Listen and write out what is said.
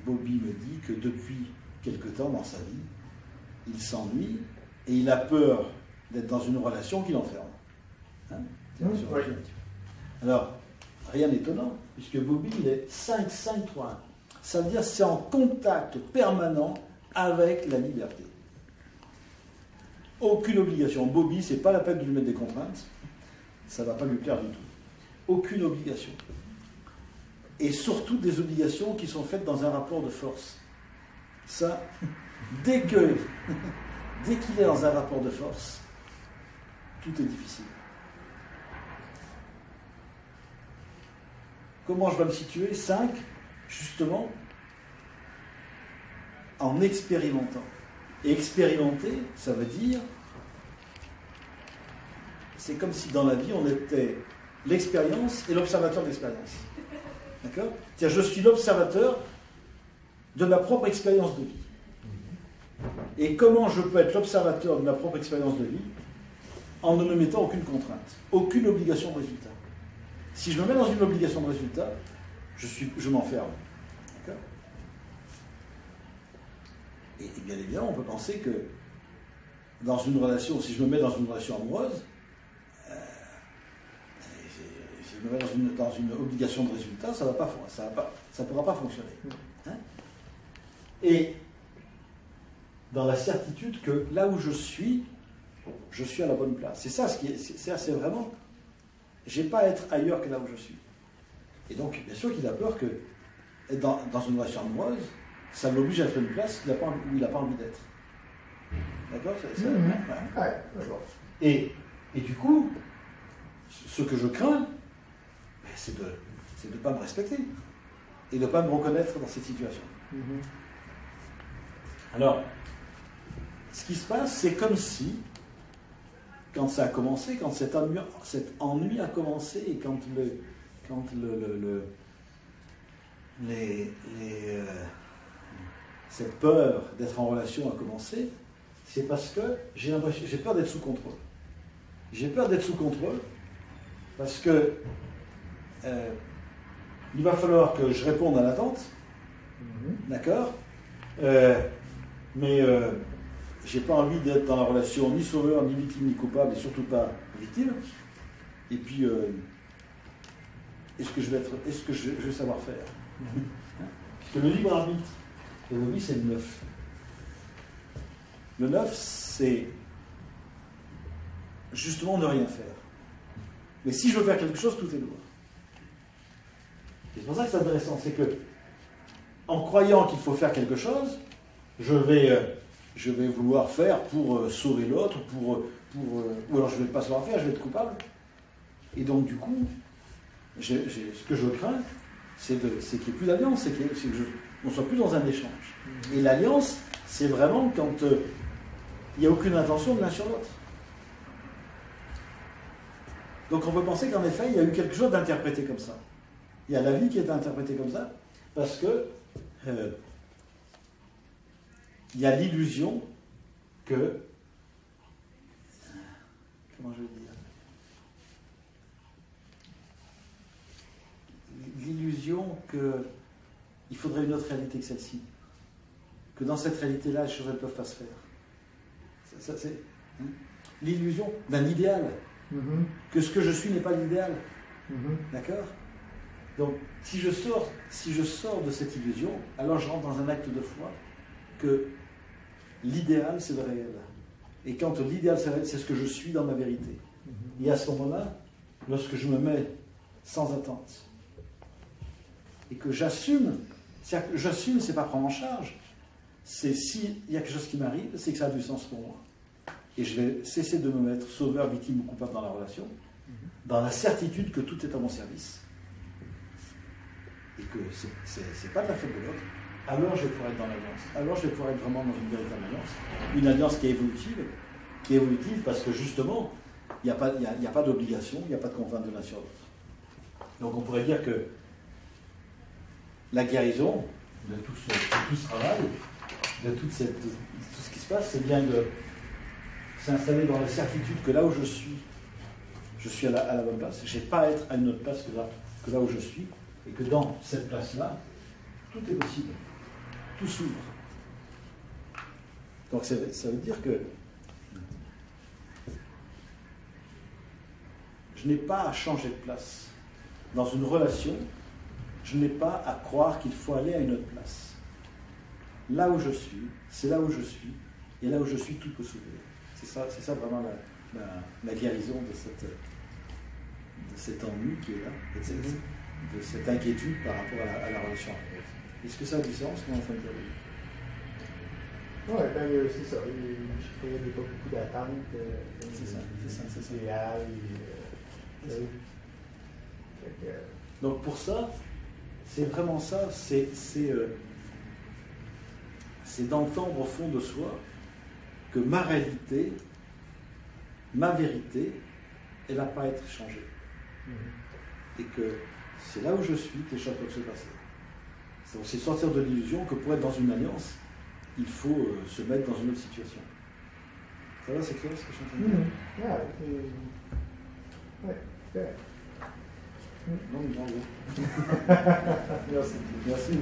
Bobby me dit que depuis quelque temps dans sa vie, il s'ennuie et il a peur d'être dans une relation qui l'enferme. Hein? Oui. Alors, rien d'étonnant, puisque Bobby, il est 5-5-3-1. Ça veut dire que c'est en contact permanent avec la liberté. Aucune obligation. Bobby, c'est pas la peine de lui mettre des contraintes, ça ne va pas lui plaire du tout. Aucune obligation. Et surtout des obligations qui sont faites dans un rapport de force. Ça, dès qu'il est dans un rapport de force, tout est difficile. Comment je dois me situer? 5, justement, en expérimentant. Et expérimenter, ça veut dire, c'est comme si dans la vie, on était l'expérience et l'observateur de l'expérience. D'accord? C'est-à-dire, je suis l'observateur de ma propre expérience de vie. Et comment je peux être l'observateur de ma propre expérience de vie en ne me mettant aucune contrainte, aucune obligation de résultat. Si je me mets dans une obligation de résultat, je m'enferme. D'accord? Et bien évidemment, on peut penser que dans une relation, si je me mets dans une relation amoureuse, si je me mets dans une obligation de résultat, ça ne pourra pas fonctionner. Hein? Et dans la certitude que là où je suis à la bonne place. C'est ça, c'est vraiment, j'ai pas à être ailleurs que là où je suis. Et donc, bien sûr qu'il a peur que, être dans une relation amoureuse, ça l'oblige à être une place où il n'a pas envie d'être. D'accord? Ouais, d'accord. Et du coup, ce que je crains, c'est de ne pas me respecter et de ne pas me reconnaître dans cette situation. Alors, ce qui se passe, c'est comme si, quand ça a commencé, quand cet ennui a commencé et quand cette peur d'être en relation a commencé, c'est parce que j'ai peur d'être sous contrôle. J'ai peur d'être sous contrôle parce que il va falloir que je réponde à l'attente, d'accord, mais j'ai pas envie d'être dans la relation ni sauveur, ni victime, ni coupable, et surtout pas victime. Et puis, est-ce que je vais savoir faire? Parce que le libre arbitre, et oui, c'est le 9. Le 9, c'est justement ne rien faire. Mais si je veux faire quelque chose, tout est lourd. Et c'est pour ça que c'est intéressant, c'est que, en croyant qu'il faut faire quelque chose, je vais vouloir faire pour sauver l'autre, ou alors je ne vais pas savoir faire, je vais être coupable. Et donc, du coup, ce que je crains, c'est qu'il n'y ait plus d'alliance, c'est qu'on ne soit plus dans un échange. Et l'alliance, c'est vraiment quand il n'y a aucune intention de l'un sur l'autre. Donc, on peut penser qu'en effet, il y a eu quelque chose d'interprété comme ça. Il y a la vie qui est interprétée comme ça, parce que il y a l'illusion que... Comment je vais dire? L'illusion qu'il faudrait une autre réalité que celle-ci. Que dans cette réalité-là, les choses ne peuvent pas se faire. C'est l'illusion d'un idéal. Que ce que je suis n'est pas l'idéal. D'accord? Donc, si je sors de cette illusion, alors je rentre dans un acte de foi que l'idéal, c'est le réel. Et quand l'idéal, c'est le réel, c'est ce que je suis dans ma vérité. Et à ce moment-là, lorsque je me mets sans attente, et que j'assume, c'est-à-dire que j'assume, c'est pas prendre en charge, c'est s'il y a quelque chose qui m'arrive, c'est que ça a du sens pour moi. Et je vais cesser de me mettre sauveur, victime ou coupable dans la relation, dans la certitude que tout est à mon service, et que c'est pas de la faute de l'autre, alors je vais pouvoir être dans l'alliance. Alors je vais pouvoir être vraiment dans une véritable alliance. Une alliance qui est évolutive parce que justement, il n'y a pas d'obligation, il n'y a pas de contrainte de l'un sur l'autre. Donc on pourrait dire que la guérison de tout ce travail, de tout ce qui se passe, c'est bien de s'installer dans la certitude que là où je suis à la bonne place. Je n'ai pas à être à une autre place que là où je suis, et que dans cette place-là, tout est possible. tout s'ouvre. Donc ça veut dire que je n'ai pas à changer de place. Dans une relation, je n'ai pas à croire qu'il faut aller à une autre place. Là où je suis, c'est là où je suis, et là où je suis, tout peut s'ouvrir. C'est ça vraiment la guérison de cet ennui qui est là, de cette inquiétude par rapport à la relation amoureuse. Est-ce que ça a du sens, ce qu'on est en train de dire? Oui, ben, c'est ça. Je crois qu'il n'y a pas beaucoup d'attentes. C'est ça. Idéal. Donc pour ça, c'est vraiment ça, c'est d'entendre au fond de soi que ma réalité, ma vérité, elle n'a pas à être changée. Et que c'est là où je suis que les choses peuvent se passer. C'est sortir de l'illusion que pour être dans une alliance, il faut se mettre dans une autre situation. Ça va, c'est clair ce que je suis en train de dire? Oui, c'est Non, bravo. Merci. Merci.